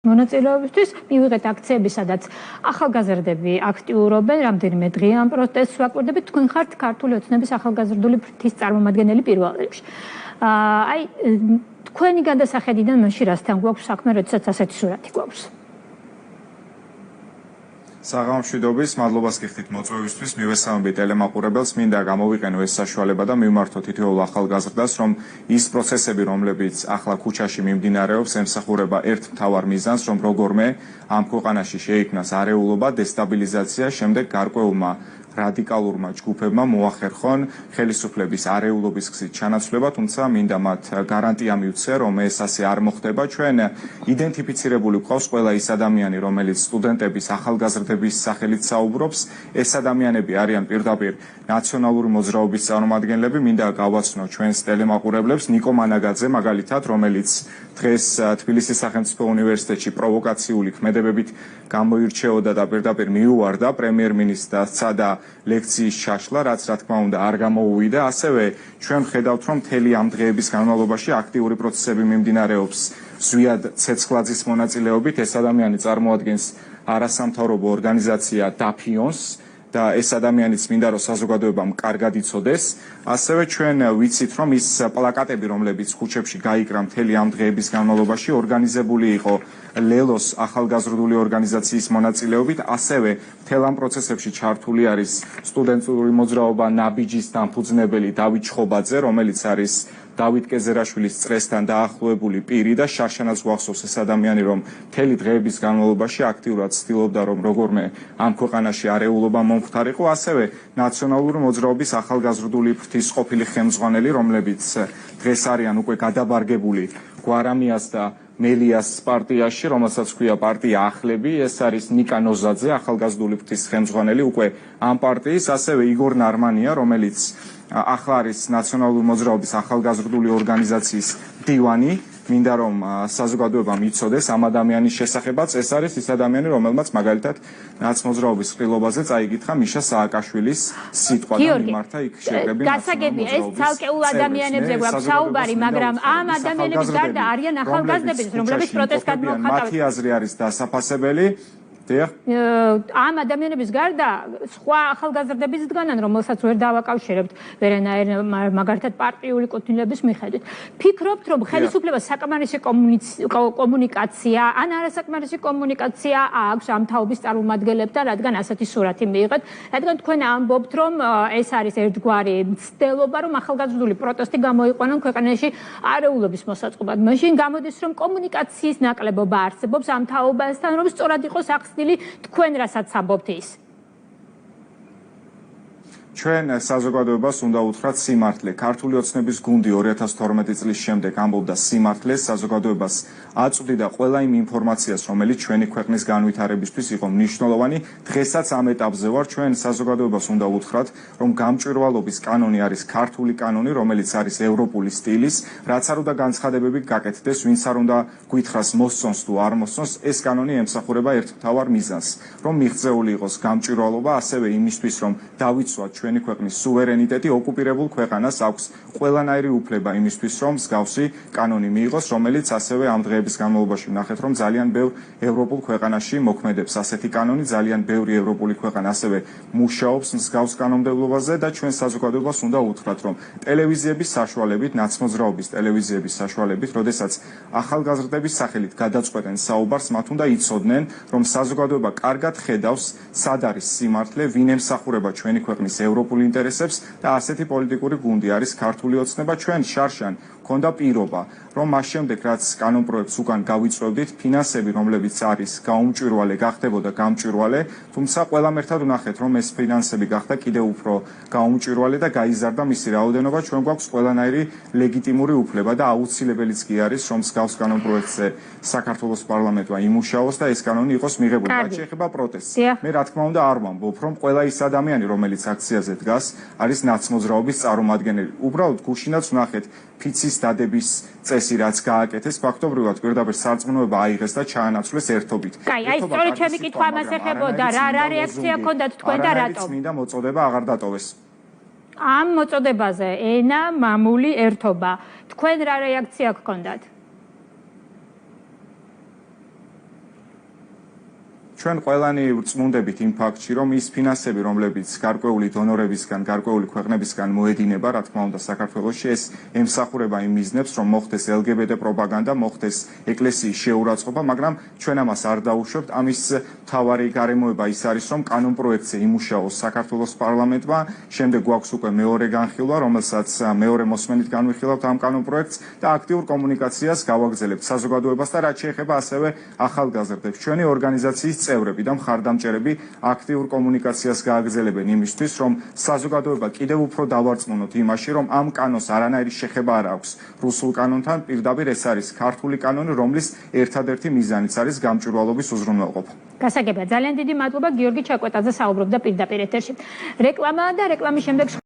მონაწილეობისთვის მივიღეთ აქციები, სადაც ახალგაზრდები აქტიურობენ, რამდენიმე დღე ამ პროტესტს ვაკვირდებით. თქვენ ხართ ქართული ოცნების ახალგაზრდული ფრთის წარმომადგენელი პირველ რიგში. აი, თქვენი გადასახედიდან მაშინ რასთან გვაქვს საქმე, როდესაც ასეთი სურათი გვაქვს? საღამოშვიდობის, მადლობას გიხდით მოწვევისთვის. მივესალმებით ტელემაყურებელს, მინდა გამოვიყენო ეს საშუალება და მივმართო თითოეულ ახალგაზრდას, რომ ის პროცესები, რომლებიც ახლა ქუჩაში მიმდინარეობს, ემსახურება ერთ მთავარ მიზანს, რომ როგორმე ამ ქვეყანაში შეიქმნას არეულობა, დესტაბილიზაცია, შემდეგ გარკვეულმა რადიკალურმა ჯგუფებმა მოახერხონ ხელისუფლების არეულობის გზით ჩანაცვლება, თუმცა მინდა მათ გარანტია მივცე, რომ ეს ასე არ მოხდება. ჩვენ იდენტიფიცირებული გვყავს ყველა ის ადამიანი, რომელიც სტუდენტების, ახალგაზრდების სახელით საუბრობს. ეს ადამიანები არიან პირდაპირ ნაციონალური მოძრაობის წარმომადგენლები. მინდა გავაცნო ჩვენს ტელემაყურებლებს ნიკო მანაგაძე, მაგალითად, რომელიც დღეს თბილისის სახელმწიფო უნივერსიტეტში პროვოკაციული ქმედებებით გამოირჩეოდა და პირდაპირ მიუვარდა პრემიერ-მინისტრსა და ლექციის ჩაშლა, რაც რა თქმა უნდა არ გამოუვიდა. ასევე ჩვენ ხედავთ, რომ მთელი ამ დღეების განმავლობაში აქტიური პროცესები მიმდინარეობს ზვიად ცეცხლაძის მონაწილეობით. ეს ადამიანი წარმოადგენს არასამთავრობო ორგანიზაცია დაფიონს და ეს ადამიანიც მინდა რომ საზოგადოებამ კარგად იცოდეს. ასევე ჩვენ ვიცით, რომ ის პლაკატები, რომლებიც ქუჩებში გაიკრა მთელი ამ დღეების განმავლობაში, ორგანიზებული იყო ლელოს ახალგაზრდული ორგანიზაციის მონაწილეობით. ასევე მთელ ამ პროცესებში ჩართული არის სტუდენტური მოძრაობა ნაბიჯის დამფუძნებელი დავით ჩხობაძე, რომელიც არის დავით კეზერაშვილის წრესთან დაახლოებული პირი და შარშანაც გვახსოვს ეს ადამიანი, რომ მთელი დღეების განმავლობაში აქტიურად ცდილობდა, რომ როგორმე ამ ქვეყანაში არეულობა მომხდარიყო. ასევე ნაციონალური მოძრაობის ახალგაზრდული ფრთის ყოფილი ხელმძღვანელი, რომლებიც დღეს არიან უკვე გადაბარგებული გვარამიას და მელიას პარტიაში, რომელსაც ქვია პარტია ახლები. ეს არის ნიკა ნოზაძე, ახალგაზრდული ფრთის ხელმძღვანელი უკვე ამ პარტიის. ასევე იგორ ნარმანია, რომელიც ახლა არის ნაციონალური მოძრაობის ახალგაზრდული ორგანიზაციის მდივანი. მინდა რომ საზოგადოებამ იცოდეს ამ ადამიანის შესახებაც. ეს არის ის ადამიანი, რომელმაც მაგალითად ნაცმოძრაობის ყრილობაზე წაიკითხა მიშა სააკაშვილის სიტყვა და მიმართა იქ შეკრებილ გასაგებია, ეს ცალკეულ ადამიანებზე გვაქვს საუბარი, მაგრამ ამ ადამიანების გარდა არიან ახალგაზრდები, რომლებიც პროტესტს გადმოხატავენ. მათი აზრი არის დასაფასებელი. ამ ადამიანების გარდა სხვა ახალგაზრდების დგანან, რომელსაც ვერ დავაკავშირებთ ვერანაირ მაგალითად პარტიული კუთვნილების მიხედვით. ფიქრობთ, რომ ხელისუფლებას საკმარისი კომუნიკაცია ან არასაკმარისი კომუნიკაცია აქვს ამ თაობის წარმომადგენლებთან, რადგან ასეთი სურათი მიიღეთ, რადგან თქვენ ამბობთ, რომ ეს არის ერთგვარი მცდელობა, რომ ახალგაზრდული პროტესტი გამოიყვანონ ქვეყანაში არეულობის მოსაწყობად. მაშინ გამოდის, რომ კომუნიკაციის ნაკლებობა არსებობს ამ თაობასთან, რომ სწორად იყოს ახსნილი თქვენ რასაც ამბობთ ის. ჩვენ საზოგადოებას უნდა უთხრათ სიმართლე. ქართული ოცნების გუნდი 2012 წლის შემდეგ ამბობდა სიმართლეს, საზოგადოებას აწვდიდა ყველა იმ ინფორმაციას, რომელიც ჩვენი ქვეყნის განვითარებისთვის იყო მნიშვნელოვანი. დღესაც ამ ეტაპზე ვარ, ჩვენ საზოგადოებას უნდა უთხრათ, რომ გამჭვირვალობის კანონი არის ქართული კანონი, რომელიც არის ევროპული სტილის, რაც არ უნდა განცხადებები გაკეთდეს, ვინც არ უნდა გითხრას მოსწონს თუ არ მოსწონს, ეს კანონი ემსახურება ერთ მთავარ მიზანს, რომ მიღწეული იყოს გამჭვირვალობა, ასევე იმისთვის, რომ დავიცვათ ჩვენი ქვეყნის სუვერენიტეტი. ოკუპირებულ ქვეყანას აქვს ყველანაირი უფლება იმისთვის, რომ მსგავსი კანონი მიიღოს, რომელიც ასევე ამ დღეების განმავლობაში ვნახეთ, რომ ძალიან ბევრ ევროპულ ქვეყანაში მოქმედებს ასეთი კანონი. ძალიან ბევრი ევროპული ქვეყანა ასევე მუშაობს მსგავს კანონმდებლობაზე და ჩვენ საზოგადოებას უნდა უთხრათ, რომ ტელევიზიების საშუალებით, ნაცმოძრაობის ტელევიზიების საშუალებით, როდესაც ახალგაზრდების სახელით გადაწყვეტენ საუბარს, მათ უნდა იცოდნენ, რომ საზოგადოება კარგად ხედავს, სად არის სიმართლე, ვინ ემსახურება ჩვენი ქვეყნის ევროპულ ინტერესებს და ასეთი პოლიტიკური გუნდი არის ქართული ოცნება. ჩვენ შარშან ქონდა პირობა, რომ მას შემდეგ რაც კანონპროექტს უკან გავიწვევდით, ფინანსები, რომლებიც არის გაუმჭვირვალე, გახდებოდა გამჭვირვალე, თუმცა ყველამ ერთად ვნახეთ, რომ ეს ფინანსები გახდა კიდევ უფრო გაუმჭვირვალე და გაიზარდა მისი რაოდენობა. ჩვენ გვაქვს ყველანაირი ლეგიტიმური უფლება და აუცილებელიც კი არის, რომ მსგავს კანონპროექტზე საქართველოს პარლამენტმა იმუშაოს და ეს კანონი იყოს მიღებული. რაც შეეხება პროტესტს, მე რა თქმა უნდა არ ვამბობ, რომ ყველა ის ადამიანი, რომელიც აქციაზე დგას, არის ნაცმოძრაობის წარმომადგენელი. უბრალოდ გუშინაც ვნახეთ ფიცის დადების წესი, რაც გააკეთეს, ფაქტობრივად პირდაპირ სარწმუნოება აიღეს და ჩაანაცვლეს ერთობით. კაი, აი სწორედ ჩემი კითხვა ამას ეხებოდა, რა რეაქცია ჰქონდათ თქვენ და რატომ? მინდა მოწოდება აღარ დატოვეს. ამ მოწოდებაზე ენა, მამული, ერთობა. თქვენ რა რეაქცია ჰქონდათ? ჩვენ ყველანი ვწმუნდებით იმ ფაქტში, რომ ის ფინანსები, რომლებიც გარკვეული დონორებისგან, გარკვეული ქვეყნებისგან მოედინება, რა თქმა უნდა, საქართველოში ეს ემსახურება იმ მიზნებს, რომ მოხდეს LGBT პროპაგანდა, მოხდეს ეკლესიის შეურაცხყოფა, მაგრამ ჩვენ ამას არ დაუშვებთ. ამის მთავარი გარემოება ის არის, რომ კანონპროექტზე იმუშაოს საქართველოს პარლამენტმა, შემდეგ გვაქვს უკვე მეორე განხილვა, რომელსაც მეორე მოსმენით განვიხილავთ ამ კანონპროექტს და აქტიურ კომუნიკაციას გავაგრძელებთ საზოგადოებას და რაც შეეხება ასევე ახალგაზრდებს. ჩვენი ორგანიზაციის წევრები და მხარდამჭერები აქტიურ კომუნიკაციას გააგრძელებენ იმისთვის, რომ საზოგადოება კიდევ უფრო დავარწმუნოთ იმაში, რომ ამ კანონს არანაირი შეხება არ აქვს რუსულ კანონთან, პირდაპირ ეს არის ქართული კანონი, რომლის ერთადერთი მიზანიც არის გამჭვირვალობის უზრუნველყოფა. გასაგებია, ძალიან დიდი მადლობა გიორგი ჩაკვეტაძე საუბრობდა პირდაპირ ეთერში. რეკლამა და რეკლამის შემდეგ